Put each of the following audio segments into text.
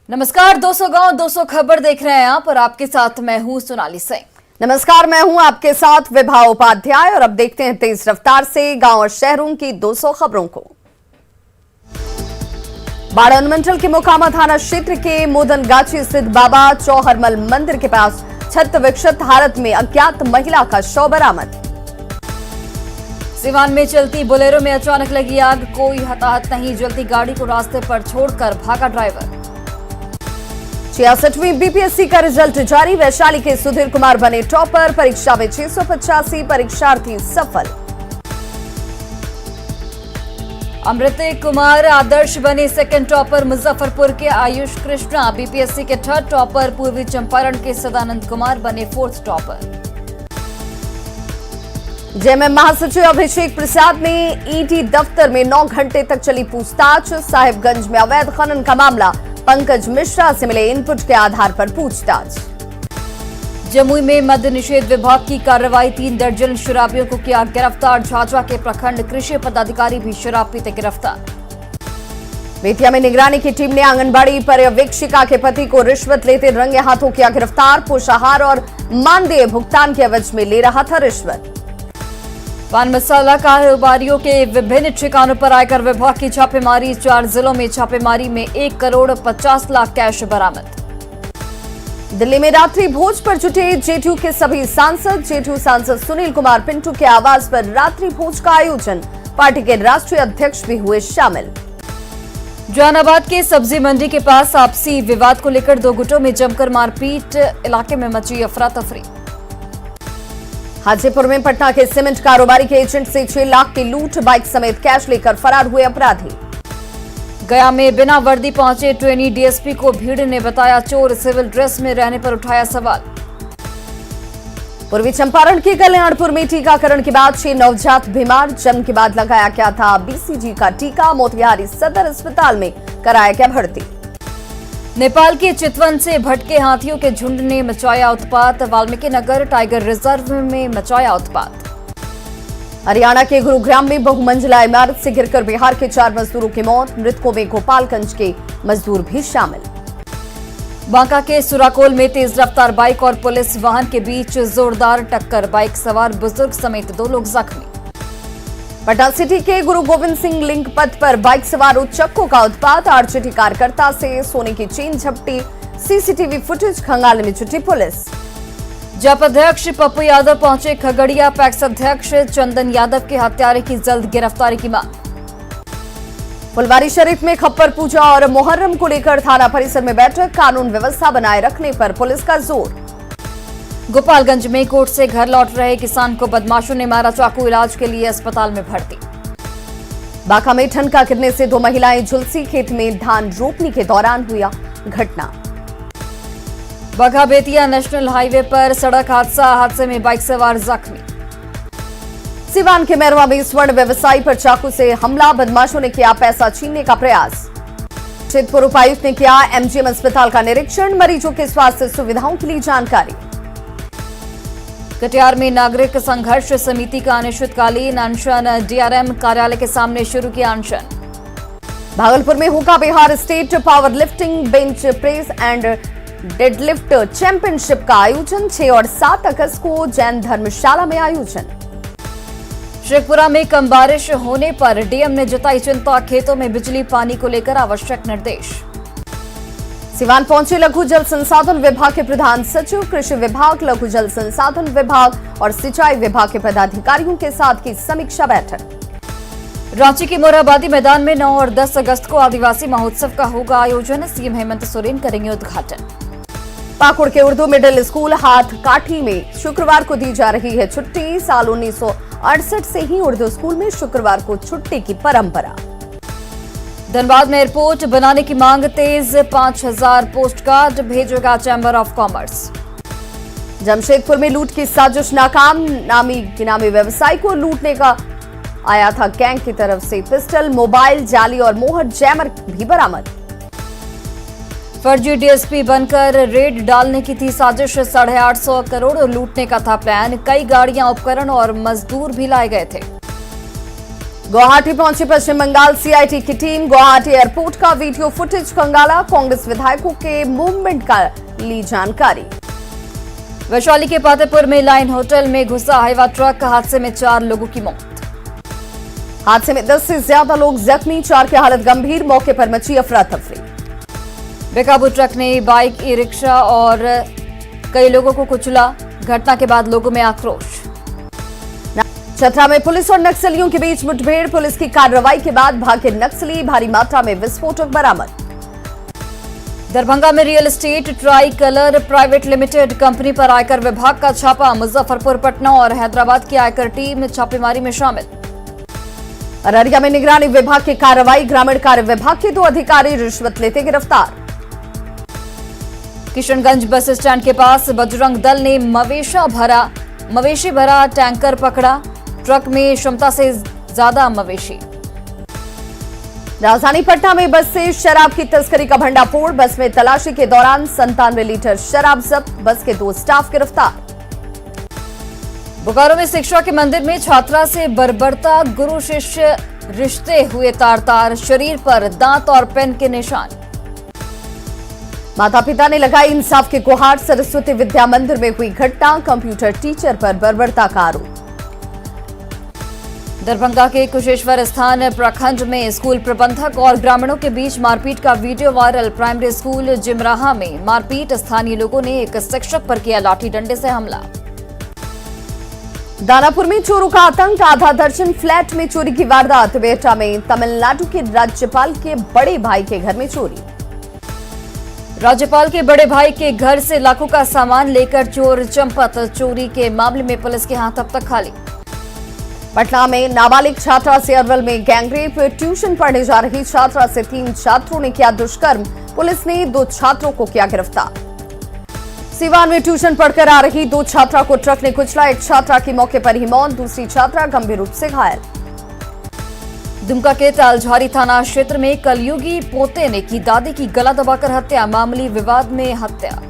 नमस्कार 200 गांव 200 खबर देख रहे हैं आप और आपके साथ मैं हूं सोनाली सिंह। नमस्कार, मैं हूं आपके साथ विभा उपाध्याय और अब देखते हैं तेज रफ्तार से गांव और शहरों की 200 खबरों को। बाड़ा अनुमंडल के मोकामा थाना क्षेत्र के मोदनगाछी स्थित बाबा चौहरमल मंदिर के पास छत विक्षत हालत में अज्ञात महिला का शव बरामद। सिवान में चलती बोलेरो में अचानक लगी आग, कोई हताहत नहीं, जलती गाड़ी को रास्ते पर छोड़कर भागा ड्राइवर। 66वीं बीपीएससी का रिजल्ट जारी, वैशाली के सुधीर कुमार बने टॉपर, परीक्षा में 685 परीक्षार्थी सफल। अमृत कुमार आदर्श बने सेकंड टॉपर, मुजफ्फरपुर के आयुष कृष्णा बीपीएससी के थर्ड टॉपर, पूर्वी चंपारण के सदानंद कुमार बने फोर्थ टॉपर। जेएमएम महासचिव अभिषेक प्रसाद ने ईडी दफ्तर में 9 घंटे तक चली पूछताछ, साहिबगंज में अवैध खनन का मामला, पंकज मिश्रा से मिले इनपुट के आधार पर पूछताछ। जमुई में मद्य निषेध विभाग की कार्रवाई, 3 दर्जन शराबियों को किया गिरफ्तार, झाझा के प्रखंड कृषि पदाधिकारी भी शराब पीते गिरफ्तार। बेतिया में निगरानी की टीम ने आंगनबाड़ी पर्यवेक्षिका के पति को रिश्वत लेते रंगे हाथों किया गिरफ्तार, पोषाहार और मानदेय भुगतान के एवज में ले रहा था रिश्वत। पान मसाला कारोबारियों के विभिन्न ठिकानों पर आयकर विभाग की छापेमारी, 4 जिलों में छापेमारी में 1 करोड़ 50 लाख कैश बरामद। दिल्ली में रात्रि भोज पर जुटे जेडीयू के सभी सांसद, जेडीयू सांसद सुनील कुमार पिंटू के आवास पर रात्रि भोज का आयोजन, पार्टी के राष्ट्रीय अध्यक्ष भी हुए शामिल। जहानाबाद के सब्जी मंडी के पास आपसी विवाद को लेकर 2 गुटों में जमकर मारपीट, इलाके में मची अफरा तफरी। हाजीपुर में पटना के सीमेंट कारोबारी के एजेंट से 6 लाख की लूट, बाइक समेत कैश लेकर फरार हुए अपराधी। गया में बिना वर्दी पहुंचे ट्रेनी डीएसपी को भीड़ ने बताया चोर, सिविल ड्रेस में रहने पर उठाया सवाल। पूर्वी चंपारण के कल्याणपुर में टीकाकरण के बाद 6 नवजात बीमार, जन्म के बाद लगाया गया था बीसीजी का टीका, मोतिहारी सदर अस्पताल में कराया गया भर्ती। नेपाल के चितवन से भटके हाथियों के झुंड ने मचाया उत्पात, वाल्मीकि नगर टाइगर रिजर्व में मचाया उत्पात। हरियाणा के गुरुग्राम में बहुमंजिला इमारत से गिरकर बिहार के 4 मजदूरों की मौत, मृतकों में गोपालगंज के मजदूर भी शामिल। बांका के सुराकोल में तेज रफ्तार बाइक और पुलिस वाहन के बीच जोरदार टक्कर, बाइक सवार बुजुर्ग समेत 2 लोग जख्मी। पटना सिटी के गुरु गोविंद सिंह लिंक पथ पर बाइक सवार उच्चक्कों का उत्पात, आरजेडी कार्यकर्ता से सोने की चेन झपटी, सीसीटीवी फुटेज खंगालने में जुटी पुलिस। जप अध्यक्ष पप्पू यादव पहुंचे खगड़िया, पैक्स अध्यक्ष चंदन यादव के हत्यारे की जल्द गिरफ्तारी की मांग। फुलवारीशरीफ में खप्पर पूजा और मुहर्रम को लेकर थाना परिसर में बैठक, कानून व्यवस्था बनाए रखने पर पुलिस का जोर। गोपालगंज में कोर्ट से घर लौट रहे किसान को बदमाशों ने मारा चाकू, इलाज के लिए अस्पताल में भर्ती। बांका में ठनका गिरने से 2 महिलाएं झुलसी, खेत में धान रोपने के दौरान हुआ घटना। बघा बेतिया नेशनल हाईवे पर सड़क हादसे में बाइक सवार जख्मी। सिवान के मैरवा में स्वर्ण व्यवसायी पर चाकू से हमला, बदमाशों ने किया पैसा छीनने का प्रयास। चितपुर उपायुक्त ने किया एमजीएम अस्पताल का निरीक्षण, मरीजों के स्वास्थ्य सुविधाओं के लिए जानकारी। कटिहार में नागरिक संघर्ष समिति का अनिश्चितकालीन अनशन, डीआरएम कार्यालय के सामने शुरू किया अनशन। भागलपुर में होगा Bihar state power lifting, bench press and deadlift championship का आयोजन, 6 और 7 अगस्त को जैन धर्मशाला में आयोजन। शेखपुरा में कम बारिश होने पर डीएम ने जताई चिंता, खेतों में बिजली पानी को लेकर आवश्यक निर्देश। सिवान पहुंचे लघु जल संसाधन विभाग के प्रधान सचिव, कृषि विभाग, लघु जल संसाधन विभाग और सिंचाई विभाग के पदाधिकारियों के साथ की समीक्षा बैठक। रांची के मोरहाबादी मैदान में 9 और 10 अगस्त को आदिवासी महोत्सव का होगा आयोजन, सीएम हेमंत सोरेन करेंगे उद्घाटन। पाकुड़ के उर्दू मिडिल स्कूल हाथ काठी में शुक्रवार को दी जा रही है छुट्टी, साल 1968 से ही उर्दू स्कूल में शुक्रवार को छुट्टी की परंपरा। धनबाद में एयरपोर्ट बनाने की मांग तेज, 5000 पोस्ट कार्ड भेजेगा चैंबर ऑफ कॉमर्स। जमशेदपुर में लूट की साजिश नाकाम, नामी व्यवसायी को लूटने का आया था गैंग की तरफ से पिस्टल, मोबाइल, जाली और मोहर जैमर भी बरामद। फर्जी डीएसपी बनकर रेड डालने की थी साजिश, 850 करोड़ लूटने का था प्लान, कई गाड़ियां, उपकरण और मजदूर भी लाए गए थे। गुवाहाटी पहुंची पश्चिम बंगाल सीआईटी की टीम। गुवाहाटी एयरपोर्ट का वीडियो फुटेज खंगाला। कांग्रेस विधायकों के मूवमेंट का ली जानकारी। वैशाली के पातेपुर में लाइन होटल में घुसा हाईवा ट्रक, हादसे में 4 लोगों की मौत। हादसे में 10 से ज्यादा लोग जख्मी, 4 की हालत गंभीर। मौके पर मची अफरा तफरी। बेकाबू ट्रक ने बाइक, ई रिक्शा और कई लोगों को कुचला। घटना के बाद लोगों में आक्रोश। चतरा में पुलिस और नक्सलियों के बीच मुठभेड़। पुलिस की कार्रवाई के बाद भागे नक्सली। भारी मात्रा में विस्फोटक बरामद। दरभंगा में real estate try colour private limited company पर आयकर विभाग का छापा। मुजफ्फरपुर, पटना और हैदराबाद की आयकर टीम छापेमारी में शामिल। अररिया में निगरानी विभाग की कार्रवाई। ग्रामीण कार्य विभाग के 2 अधिकारी रिश्वत लेते गिरफ्तार। किशनगंज बस स्टैंड के पास बजरंग दल ने मवेशी भरा टैंकर पकड़ा। ट्रक में क्षमता से ज्यादा मवेशी। राजधानी पटना में बस से शराब की तस्करी का भंडाफोड़। बस में तलाशी के दौरान 97 लीटर शराब जब्त। बस के 2 स्टाफ गिरफ्तार। बोकारो में शिक्षा के मंदिर में छात्रा से बर्बरता। गुरु शिष्य रिश्ते हुए तार-तार। शरीर पर दांत और पेन के निशान। माता पिता ने लगाई इंसाफ की गुहार। सरस्वती विद्या मंदिर में हुई घटना। कंप्यूटर टीचर पर बर्बरता का आरोप। दरभंगा के कुशेश्वर स्थान प्रखंड में स्कूल प्रबंधक और ग्रामीणों के बीच मारपीट का वीडियो वायरल। प्राइमरी स्कूल जिमराहा में मारपीट। स्थानीय लोगों ने एक शिक्षक पर किया लाठी डंडे से हमला। दानापुर में चोरों का आतंक। आधा दर्जन फ्लैट में चोरी की वारदात। बेटा में तमिलनाडु के राज्यपाल के बड़े भाई के घर में चोरी। राज्यपाल के बड़े भाई के घर से लाखों का सामान लेकर चोर चंपत। चोरी के मामले में पुलिस के हाथ अब तक खाली। पटना में नाबालिग छात्रा से अरवल में गैंगरेप। ट्यूशन पढ़ने जा रही छात्रा से 3 छात्रों ने किया दुष्कर्म। पुलिस ने 2 छात्रों को किया गिरफ्तार। सीवान में ट्यूशन पढ़कर आ रही 2 छात्रा को ट्रक ने कुचला। एक छात्रा की मौके पर ही मौत। दूसरी छात्रा गंभीर रूप से घायल। दुमका के तालझारी थाना क्षेत्र में कलयुगी पोते ने की दादी की गला दबाकर हत्या। मामूली विवाद में हत्या।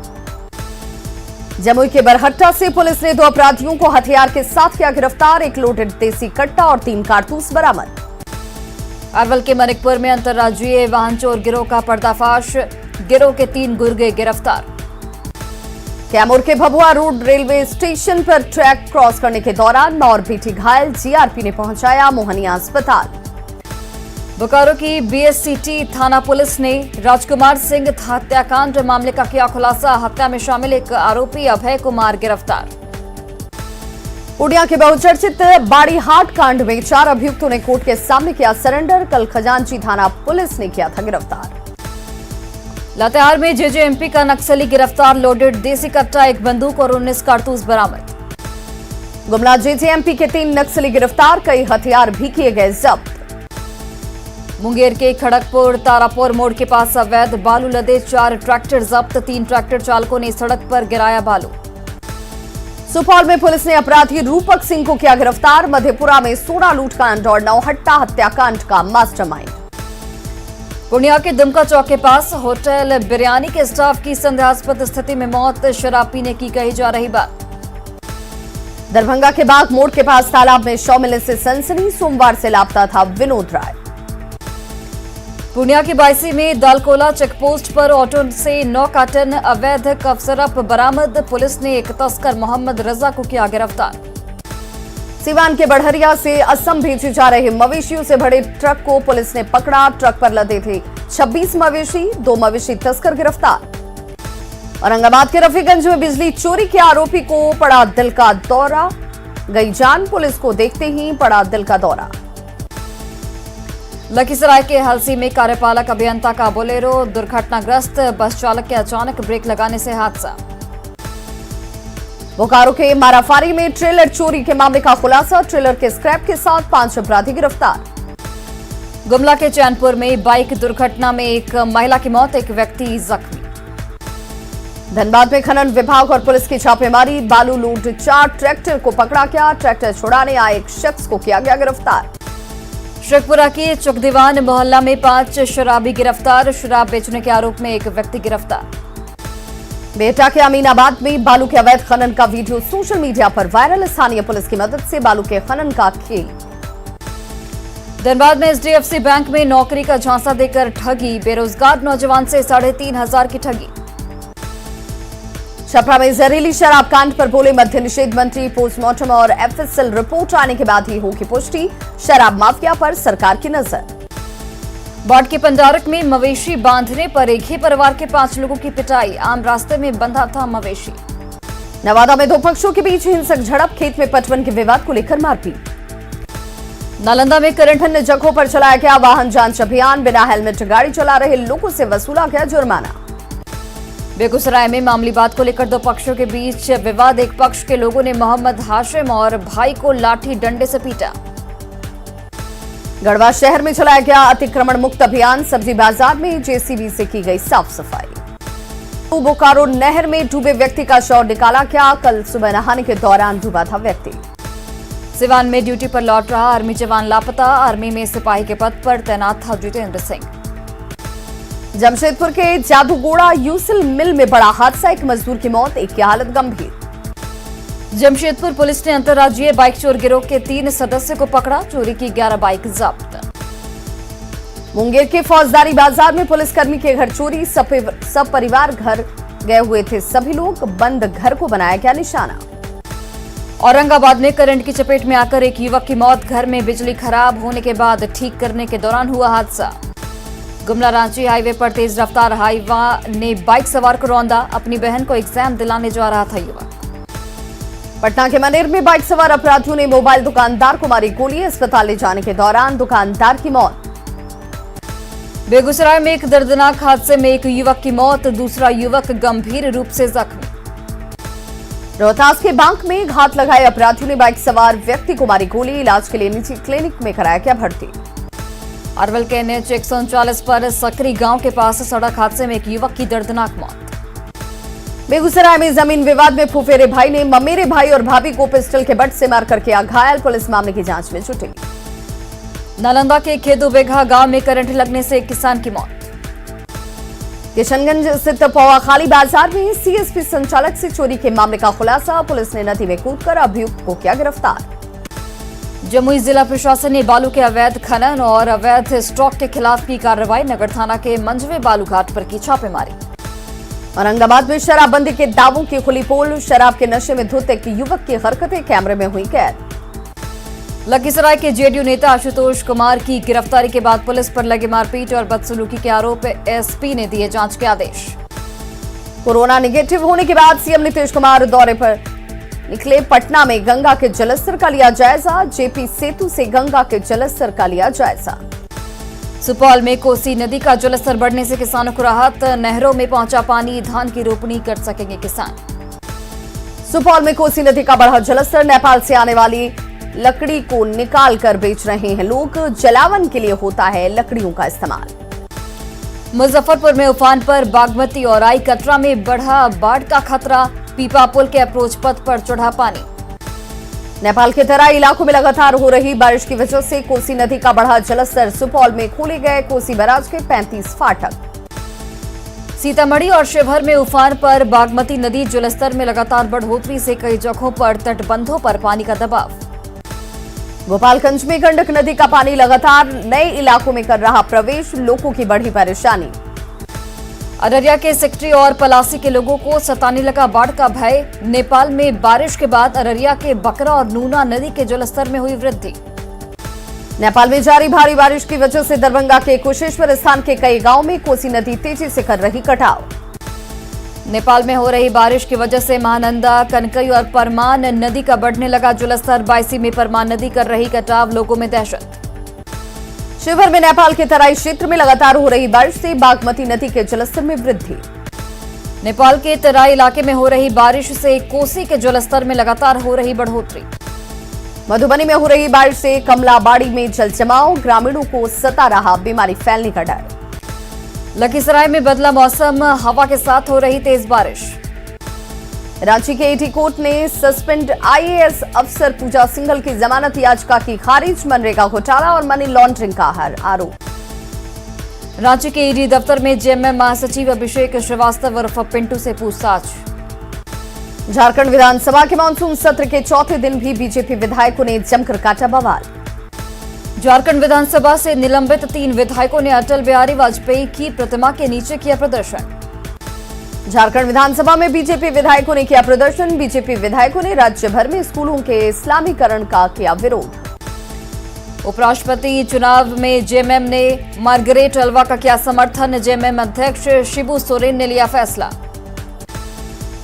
जमुई के बरहट्टा से पुलिस ने 2 अपराधियों को हथियार के साथ किया गिरफ्तार। 1 लोडेड देसी कट्टा और 3 कारतूस बरामद। अरवल के मनिकपुर में अंतर्राज्यीय वाहन चोर गिरोह का पर्दाफाश। गिरोह के 3 गुर्गे गिरफ्तार। कैमूर के भभुआ रोड रेलवे स्टेशन पर ट्रैक क्रॉस करने के दौरान मां और बेटी घायल। जीआरपी ने पहुंचाया मोहनिया अस्पताल। बोकारो की बीएससीटी थाना पुलिस ने राजकुमार सिंह हत्याकांड मामले का किया खुलासा। हत्या में शामिल एक आरोपी अभय कुमार गिरफ्तार। पूर्णिया के बहुचर्चित बाड़ीहाट कांड में 4 अभियुक्तों ने कोर्ट के सामने किया सरेंडर। कल खजांची थाना पुलिस ने किया था गिरफ्तार। लातेहार में जेजेएमपी का नक्सली गिरफ्तार। लोडेड देसी कट्टा, 1 बंदूक और 19 कारतूस बरामद। गुमला जेजेएमपी के 3 नक्सली गिरफ्तार। कई हथियार भी किए गए जब्त। मुंगेर के खड़गपुर तारापुर मोड़ के पास अवैध बालू लदे 4 ट्रैक्टर जब्त। 3 ट्रैक्टर चालकों ने सड़क पर गिराया बालू। सुपौल में पुलिस ने अपराधी रूपक सिंह को किया गिरफ्तार। मधेपुरा में सोना लूटकांड और नौहट्टा हत्याकांड का मास्टरमाइंड। पूर्णिया के दुमका चौक के पास होटल बिरयानी के स्टाफ की संदेहास्पद स्थिति में मौत। शराब पीने की कही जा रही बात। दरभंगा के बाग मोड़ के पास तालाब में शव मिलने से सनसनी। सोमवार से लापता था विनोद राय। पूर्णिया के बायसी में दालकोला चेकपोस्ट पर ऑटो से 9 कार्टन अवैध कफ सिरप बरामद। पुलिस ने एक तस्कर मोहम्मद रजा को किया गिरफ्तार। सीवान के बढ़हरिया से असम भेजे जा रहे मवेशियों से भरे ट्रक को पुलिस ने पकड़ा। ट्रक पर लदे थे 26 मवेशी। 2 मवेशी तस्कर गिरफ्तार। औरंगाबाद के रफीगंज में बिजली चोरी के आरोपी को पड़ा दिल का दौरा। गई जान। पुलिस को देखते ही पड़ा दिल का दौरा। लखीसराय के हलसी में कार्यपालक अभियंता का बोलेरो दुर्घटनाग्रस्त। बस चालक के अचानक ब्रेक लगाने से हादसा। बोकारो के माराफारी में ट्रेलर चोरी के मामले का खुलासा। ट्रेलर के स्क्रैप के साथ 5 अपराधी गिरफ्तार। गुमला के चैनपुर में बाइक दुर्घटना में एक महिला की मौत, 1 व्यक्ति जख्मी। धनबाद में खनन विभाग और पुलिस की छापेमारी। बालू लूट 4 ट्रैक्टर को पकड़ा गया। ट्रैक्टर छुड़ाने आए एक शख्स को किया गया गिरफ्तार। शेखपुरा के चुकदीवान मोहल्ला में 5 शराबी गिरफ्तार। शराब बेचने के आरोप में एक व्यक्ति गिरफ्तार। बेटा के अमीनाबाद में बालू के अवैध खनन का वीडियो सोशल मीडिया पर वायरल। स्थानीय पुलिस की मदद से बालू के खनन का खेल। धनबाद में एचडीएफसी बैंक में नौकरी का झांसा देकर ठगी, बेरोजगार नौजवान से 3,500 की ठगी। छपरा में जहरीली शराब कांड पर बोले मद्य निषेध मंत्री, पोस्टमार्टम और एफएसएल रिपोर्ट आने के बाद ही होगी पुष्टि, शराब माफिया पर सरकार की नजर। बाढ़ के पंडारक में मवेशी बांधने पर एक ही परिवार के 5 लोगों की पिटाई, आम रास्ते में बंधा था मवेशी। नवादा में 2 पक्षों के बीच हिंसक झड़प, खेत में पटवन के विवाद को लेकर मारपीट। नालंदा में करंट अन्य जगहों पर चलाया गया वाहन जांच अभियान, बिना हेलमेट गाड़ी चला रहे लोगों से वसूला गया जुर्माना। बेगूसराय में मामूली बात को लेकर 2 पक्षों के बीच विवाद, एक पक्ष के लोगों ने मोहम्मद हाशिम और भाई को लाठी डंडे से पीटा। गढ़वा शहर में चलाया गया अतिक्रमण मुक्त अभियान, सब्जी बाजार में जेसीबी से की गई साफ सफाई। बोकारो नहर में डूबे व्यक्ति का शव निकाला गया, कल सुबह नहाने के दौरान डूबा था व्यक्ति। सिवान में ड्यूटी पर लौट रहा आर्मी जवान लापता, आर्मी में सिपाही के पद पर तैनात था जितेंद्र सिंह। जमशेदपुर के जादूगोड़ा यूसिल मिल में बड़ा हादसा, एक मजदूर की मौत, एक की हालत गंभीर। जमशेदपुर पुलिस ने अंतर्राज्यीय बाइक चोर गिरोह के 3 सदस्य को पकड़ा, चोरी की 11 बाइक जब्त। मुंगेर के फौजदारी बाजार में पुलिसकर्मी के घर चोरी, सब परिवार घर गए हुए थे सभी लोग, बंद घर को बनाया गया निशाना। औरंगाबाद में करंट की चपेट में आकर एक युवक की मौत, घर में बिजली खराब होने के बाद ठीक करने के दौरान हुआ हादसा। गुमला रांची हाईवे पर तेज रफ्तार हाईवा ने बाइक सवार को रौंदा, अपनी बहन को एग्जाम दिलाने जा रहा था युवक। पटना के मनेर में बाइक सवार अपराधियों ने मोबाइल दुकानदार को मारी गोली, अस्पताल ले जाने के दौरान दुकानदार की मौत। बेगूसराय में एक दर्दनाक हादसे में एक युवक की मौत, दूसरा युवक गंभीर रूप से जख्मी। रोहतास के बांक में घात लगाए अपराधियों ने बाइक सवार व्यक्ति को मारी गोली, इलाज के लिए निजी क्लिनिक में कराया गया भर्ती। अरवल के NH 139 पर सकरी गांव के पास सड़क हादसे में एक युवक की दर्दनाक मौत। बेगूसराय में जमीन विवाद में फुफेरे भाई ने ममेरे भाई और भाभी को पिस्टल के बट से मारकर किया घायल, पुलिस मामले की जांच में जुटी। नालंदा के खेदू बेघा गांव में करंट लगने से एक किसान की मौत। किशनगंज स्थित पौवाखाली बाजार में सीएसपी संचालक से चोरी के मामले का खुलासा, पुलिस ने नदी में कूदकर अभियुक्त को किया गिरफ्तार। जमुई जिला प्रशासन ने बालू के अवैध खनन और अवैध स्टॉक के खिलाफ की कार्रवाई, नगर थाना के मंझवे बालूघाट पर की छापेमारी। औरंगाबाद में शराबबंदी के दावों की खुली पोल, शराब के नशे में धुत एक युवक की हरकतें कैमरे में हुई कैद। लखीसराय के जेडीयू नेता आशुतोष कुमार की गिरफ्तारी के बाद पुलिस पर लगे मारपीट और बदसलूकी के आरोप एसपी ने दिए जांच के आदेश। कोरोना नेगेटिव होने के बाद सीएम नीतीश कुमार दौरे पर निकले, पटना में गंगा के जलस्तर का लिया जायजा, जेपी सेतु से गंगा के जलस्तर का लिया जायजा। सुपौल में कोसी नदी का जलस्तर बढ़ने से किसानों को राहत, नहरों में पहुंचा पानी, धान की रोपनी कर सकेंगे किसान। सुपौल में कोसी नदी का बढ़ा जलस्तर, नेपाल से आने वाली लकड़ी को निकाल कर बेच रहे हैं लोग, जलावन के लिए होता है लकड़ियों का इस्तेमाल। मुजफ्फरपुर में उफान पर बागमती और आई, कटरा में बढ़ा बाढ़ का खतरा, पीपा पुल के अप्रोच पथ पर चढ़ा पानी। नेपाल के तराई इलाकों में लगातार हो रही बारिश की वजह से कोसी नदी का बढ़ा जलस्तर, सुपौल में खोले गए कोसी बैराज के 35 फाटक। सीतामढ़ी और शिवहर में उफान पर बागमती नदी जलस्तर में लगातार बढ़ोतरी से कई जगहों पर तटबंधों पर पानी का दबाव। गोपालगंज में गंडक नदी का पानी लगातार नए इलाकों में कर रहा प्रवेश, लोगों की बढ़ी परेशानी। अररिया के सिकटी और पलासी के लोगों को सताने लगा बाढ़ का भय, नेपाल में बारिश के बाद अररिया के बकरा और नूना नदी के जलस्तर में हुई वृद्धि। नेपाल में जारी भारी बारिश की वजह से दरभंगा के कुशेश्वर स्थान के कई गांवों में कोसी नदी तेजी से कर रही कटाव। नेपाल में हो रही बारिश की वजह से महानंदा, कनकई और परमान नदी का बढ़ने लगा जलस्तर, बायसी में परमान नदी कर रही कटाव, लोगों में दहशत। शिवहर में नेपाल के तराई क्षेत्र में लगातार हो रही बारिश से बागमती नदी के जलस्तर में वृद्धि। नेपाल के तराई इलाके में हो रही बारिश से कोसी के जलस्तर में लगातार हो रही बढ़ोतरी। मधुबनी में हो रही बारिश से कमलाबाड़ी में जल जमाव, ग्रामीणों को सता रहा बीमारी फैलने का डर। लखीसराय में बदला मौसम, हवा के साथ हो रही तेज बारिश। रांची के एटी कोर्ट ने सस्पेंड आईएएस अफसर पूजा सिंघल की जमानत याचिका की खारिज, मनरेगा घोटाला और मनी लॉन्ड्रिंग का आरोप। रांची के ईडी दफ्तर में जेएमएम महासचिव अभिषेक श्रीवास्तव उर्फ पिंटू से पूछताछ। झारखंड विधानसभा के मानसून सत्र के चौथे दिन भी बीजेपी विधायकों ने जमकर काटा बवाल। झारखंड विधानसभा से निलंबित 3 विधायकों ने अटल बिहारी वाजपेयी की प्रतिमा के नीचे किया प्रदर्शन। झारखंड विधानसभा में बीजेपी विधायकों ने किया प्रदर्शन। बीजेपी विधायकों ने राज्य भर में स्कूलों के इस्लामीकरण का किया विरोध। उपराष्ट्रपति चुनाव में जेएमएम ने मार्गरेट अल्वा का किया समर्थन। जेएमएम अध्यक्ष शिबू सोरेन ने लिया फैसला।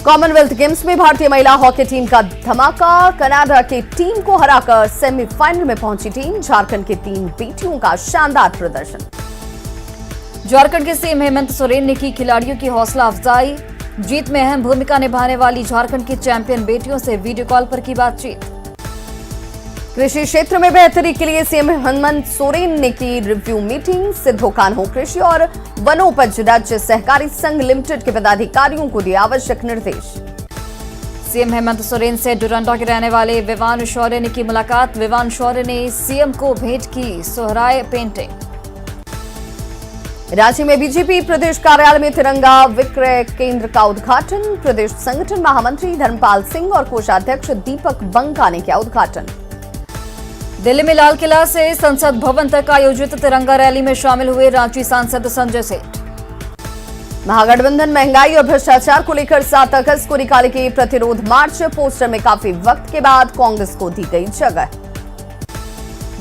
कॉमनवेल्थ गेम्स में भारतीय महिला हॉकी टीम का धमाका। कनाडा की टीम को हराकर सेमीफाइनल में पहुंची टीम। झारखंड की 3 बेटियों का शानदार प्रदर्शन। झारखंड के सीएम हेमंत सोरेन ने की खिलाड़ियों की हौसला अफजाई। जीत में अहम भूमिका निभाने वाली झारखंड की चैंपियन बेटियों से वीडियो कॉल पर की बातचीत। कृषि क्षेत्र में बेहतरी के लिए सीएम हेमंत सोरेन ने की रिव्यू मीटिंग। सिद्धो कान्हो कृषि और वनोपज राज्य सहकारी संघ लिमिटेड के पदाधिकारियों को दिए आवश्यक निर्देश। सीएम हेमंत सोरेन से डुरंडा के रहने वाले विवान शौर्य ने की मुलाकात। विवान शौर्य ने सीएम को भेंट की सोहराय पेंटिंग। रांची में बीजेपी प्रदेश कार्यालय में तिरंगा विक्रय केंद्र का उद्घाटन। प्रदेश संगठन महामंत्री धर्मपाल सिंह और कोषाध्यक्ष दीपक बंका ने किया उद्घाटन। दिल्ली में लाल किला से संसद भवन तक आयोजित तिरंगा रैली में शामिल हुए रांची सांसद संजय सेठ। महागठबंधन महंगाई और भ्रष्टाचार को लेकर 7 अगस्त को निकालेगी प्रतिरोध मार्च। पोस्टर में काफी वक्त के बाद कांग्रेस को दी गई जगह।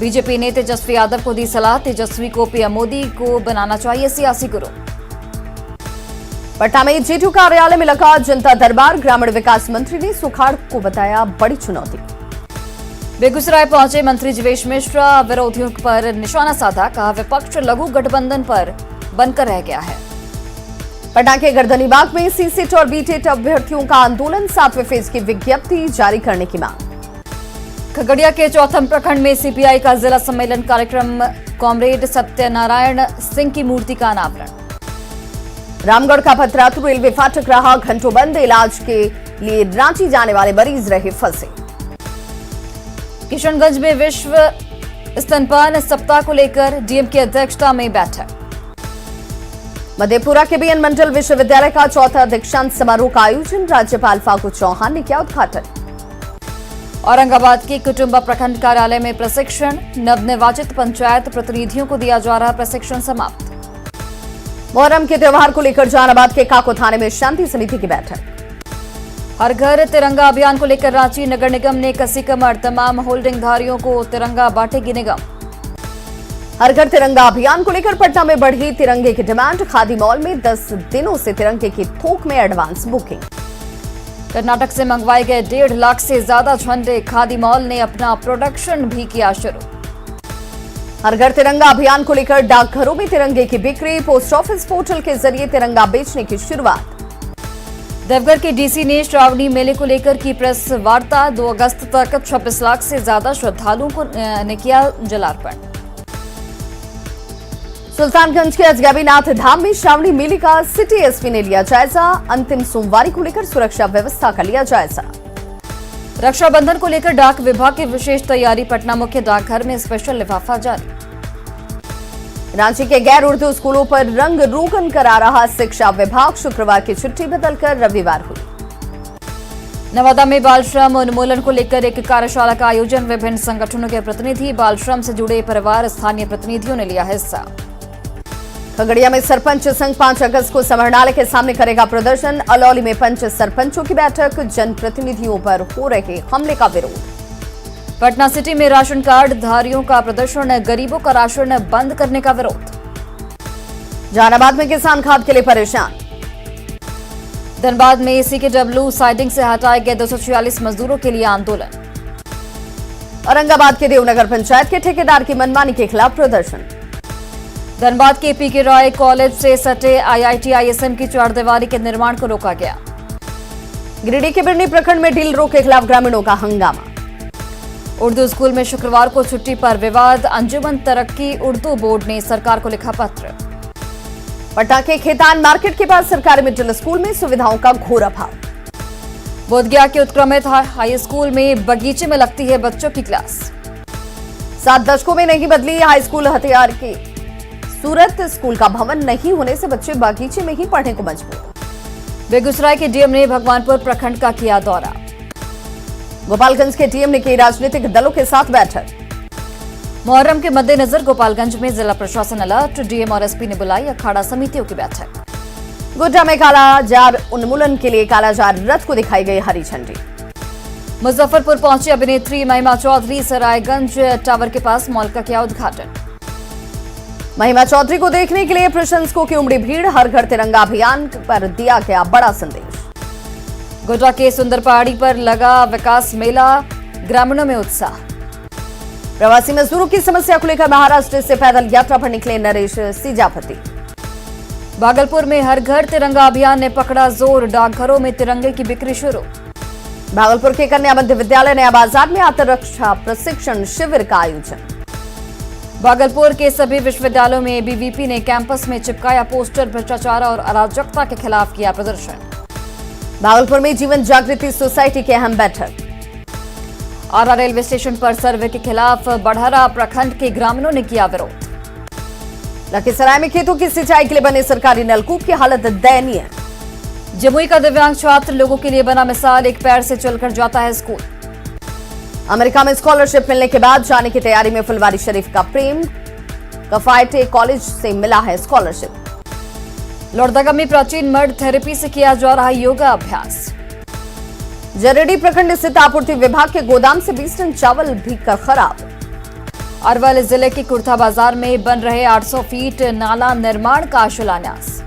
बीजेपी ने तेजस्वी यादव को दी सलाह। तेजस्वी को पीएम मोदी को बनाना चाहिए सियासी गुरु। पटना में जेटू कार्यालय में लगा जनता दरबार। ग्रामीण विकास मंत्री ने सुखाड़ को बताया बड़ी चुनौती। बेगूसराय पहुंचे मंत्री जीवेश मिश्रा। विरोधियों पर निशाना साधा। कहा विपक्ष लघु गठबंधन पर बनकर रह गया है। पटना के गर्दनीबाग में सीसेट और बीटेट अभ्यर्थियों का आंदोलन। 7वें फेज की विज्ञप्ति जारी करने की मांग। खगड़िया के चौथम प्रखंड में सीपीआई का जिला सम्मेलन कार्यक्रम। कॉमरेड सत्यनारायण सिंह की मूर्ति का अनावरण। रामगढ़ का पथरातू रेलवे फाटक रहा घंटों बंद। इलाज के लिए रांची जाने वाले मरीज रहे फंसे। किशनगंज में विश्व स्तनपान सप्ताह को लेकर डीएम की अध्यक्षता में बैठक। मधेपुरा के बीएन मंडल विश्वविद्यालय का 4था दीक्षांत समारोह का आयोजन। राज्यपाल फागू चौहान ने किया उद्घाटन। औरंगाबाद के कुटुंबा प्रखंड कार्यालय में प्रशिक्षण। नवनिर्वाचित पंचायत प्रतिनिधियों को दिया जा रहा प्रशिक्षण समाप्त। मोहर्रम के त्योहार को लेकर जहानाबाद के काको थाने में शांति समिति की बैठक। हर घर तिरंगा अभियान को लेकर रांची नगर निगम ने कसी कमर। तमाम होल्डिंग धारियों को तिरंगा बांटेगी निगम। हर घर तिरंगा अभियान को लेकर पटना में बढ़ी तिरंगे की डिमांड। खादी मॉल में 10 दिनों से तिरंगे की थोक में एडवांस बुकिंग। कर्नाटक से मंगवाए गए 1.5 लाख से ज्यादा झंडे। खादी मॉल ने अपना प्रोडक्शन भी किया शुरू। हर घर तिरंगा अभियान को लेकर डाकघरों में तिरंगे की बिक्री। पोस्ट ऑफिस पोर्टल के जरिए तिरंगा बेचने की शुरुआत। देवघर के डीसी ने श्रावणी मेले को लेकर की प्रेस वार्ता। 2 अगस्त तक 26 लाख से ज्यादा श्रद्धालुओं को ने किया जलार्पण। सुल्तानगंज के अजगैबीनाथ धाम में श्रावणी मेले का सिटी एसपी ने लिया जायजा। अंतिम सोमवारी को लेकर सुरक्षा व्यवस्था का लिया जायजा। रक्षाबंधन को लेकर डाक विभाग की विशेष तैयारी। पटना मुख्य डाकघर में स्पेशल लिफाफा जारी। रांची के गैर उर्दू स्कूलों पर रंग रोगन करा रहा शिक्षा विभाग। शुक्रवार की छुट्टी बदलकर रविवार हुई। नवादा में बाल श्रम उन्मूलन को लेकर एक कार्यशाला का आयोजन। विभिन्न संगठनों के प्रतिनिधि, बाल श्रम से जुड़े परिवार, स्थानीय प्रतिनिधियों ने लिया हिस्सा। खगड़िया में सरपंच संघ 5 अगस्त को समाहरणालय के सामने करेगा प्रदर्शन। अलौली में पंच सरपंचों की बैठक। जनप्रतिनिधियों पर हो रहे हमले का विरोध। पटना सिटी में राशन कार्ड धारियों का प्रदर्शन। गरीबों का राशन बंद करने का विरोध। जहानाबाद में किसान खाद के लिए परेशान। धनबाद में सीकेडब्ल्यू साइडिंग से हटाए गए 246 मजदूरों के लिए आंदोलन। औरंगाबाद के देवनगर पंचायत के ठेकेदार की मनमानी के खिलाफ प्रदर्शन। धनबाद के पीके रॉय कॉलेज से सटे आईआईटी आईएसएम की चारदीवारी के निर्माण को रोका गया। गिरिडीह के बिरनी प्रखंड में ढील रोक के खिलाफ ग्रामीणों का हंगामा। उर्दू स्कूल में शुक्रवार को छुट्टी पर विवाद। अंजुमन तरक्की उर्दू बोर्ड ने सरकार को लिखा पत्र। पटना के खेतान मार्केट के पास सरकारी मिडिल स्कूल में सुविधाओं का घोर अभाव। बोधगया के उत्क्रमित हाई स्कूल में बगीचे में लगती है बच्चों की क्लास। 7 दशकों में नहीं बदली हाई स्कूल हथियार की सूरत। स्कूल का भवन नहीं होने से बच्चे बागीचे में ही पढ़ने को मजबूर। बेगूसराय के डीएम ने भगवानपुर प्रखंड का किया दौरा। गोपालगंज के डीएम ने की राजनीतिक दलों के साथ बैठक। मुहर्रम के मद्देनजर गोपालगंज में जिला प्रशासन अलर्ट, डीएम और एसपी ने बुलाई अखाड़ा समितियों की बैठक। गोड्डा में कालाजार उन्मूलन के लिए कालाजार रथ को दिखाई गई हरी झंडी। मुजफ्फरपुर पहुंची अभिनेत्री महिमा चौधरी, सरायगंज टावर के पास मॉल का किया उद्घाटन। महिमा चौधरी को देखने के लिए प्रशंसकों की उमड़ी भीड़, हर घर तिरंगा अभियान पर दिया गया बड़ा संदेश। गोड्डा के सुंदर पहाड़ी पर लगा विकास मेला, ग्रामीणों में उत्साह। प्रवासी मजदूरों की समस्या को लेकर महाराष्ट्र से पैदल यात्रा पर निकले नरेश सीजापति। भागलपुर में हर घर तिरंगा अभियान ने पकड़ा जोर, डाकघरों में तिरंगे की बिक्री शुरू। भागलपुर के कन्या मध्य विद्यालय नया बाजार में आत्मरक्षा प्रशिक्षण शिविर का आयोजन। भागलपुर के सभी विश्वविद्यालयों में एबीवीपी ने कैंपस में चिपकाया पोस्टर, भ्रष्टाचार और अराजकता के खिलाफ किया प्रदर्शन। भागलपुर में जीवन जागृति सोसाइटी की अहम बैठक। आरा रेलवे स्टेशन पर सर्वे के खिलाफ बढ़हरा प्रखंड के ग्रामीणों ने किया विरोध। लखीसराय में खेतों की सिंचाई के लिए बने सरकारी नलकूप की हालत दयनीय। जमुई का दिव्यांग छात्र लोगों के लिए बना मिसाल, एक पैर से चलकर जाता है स्कूल। अमेरिका में स्कॉलरशिप मिलने के बाद जाने की तैयारी में फुलवारी शरीफ का प्रेम, कफायते कॉलेज से मिला है स्कॉलरशिप। लोहरदगा में प्राचीन मड थेरेपी से किया जा रहा योगा अभ्यास। जरेडी प्रखंड स्थित आपूर्ति विभाग के गोदाम से 20 टन चावल भीगकर खराब। अरवल जिले के कुर्था बाजार में बन रहे 800 फीट नाला निर्माण का शिलान्यास।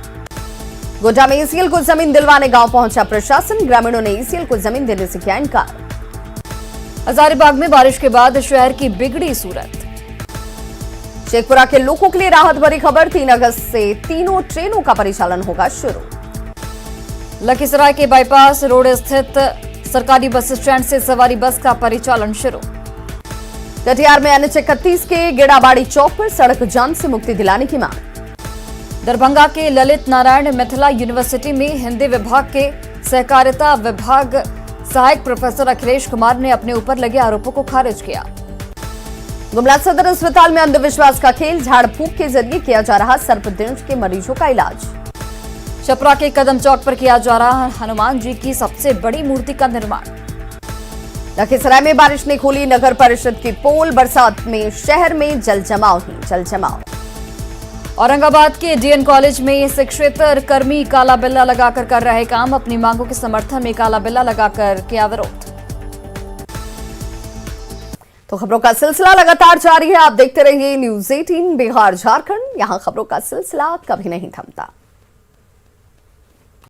गोड्डा में ईसीएल को जमीन दिलवाने गांव पहुंचा प्रशासन, ग्रामीणों ने ईसीएल को जमीन देने से किया इनकार। हजारीबाग में बारिश के बाद शहर की बिगड़ी सूरत। शेखपुरा के लोगों के लिए राहत भरी खबर, 3 अगस्त से तीनों ट्रेनों का परिचालन होगा शुरू। लखीसराय के बाईपास रोड स्थित सरकारी बस स्टैंड से सवारी बस का परिचालन शुरू। कटिहार में NH31 के गेड़ाबाड़ी चौक पर सड़क जाम से मुक्ति दिलाने की मांग। दरभंगा के ललित नारायण मिथिला यूनिवर्सिटी में हिंदी विभाग के सहकारिता विभाग सहायक प्रोफेसर अखिलेश कुमार ने अपने ऊपर लगे आरोपों को खारिज किया। गुमला सदर अस्पताल में अंधविश्वास का खेल, झाड़ फूंक के जरिए किया जा रहा सर्पदंश के मरीजों का इलाज। छपरा के कदम चौक पर किया जा रहा हनुमान जी की सबसे बड़ी मूर्ति का निर्माण। लखीसराय में बारिश ने खोली नगर परिषद की पोल, बरसात में शहर में जल जमाव। औरंगाबाद के डीएन कॉलेज में शिक्षेतर कर्मी काला बिल्ला लगाकर कर रहे काम, अपनी मांगों के समर्थन में काला बिल्ला लगाकर किया विरोध। तो खबरों का सिलसिला लगातार जारी है, आप देखते रहिए न्यूज़ 18 बिहार झारखंड, यहां खबरों का सिलसिला कभी नहीं थमता।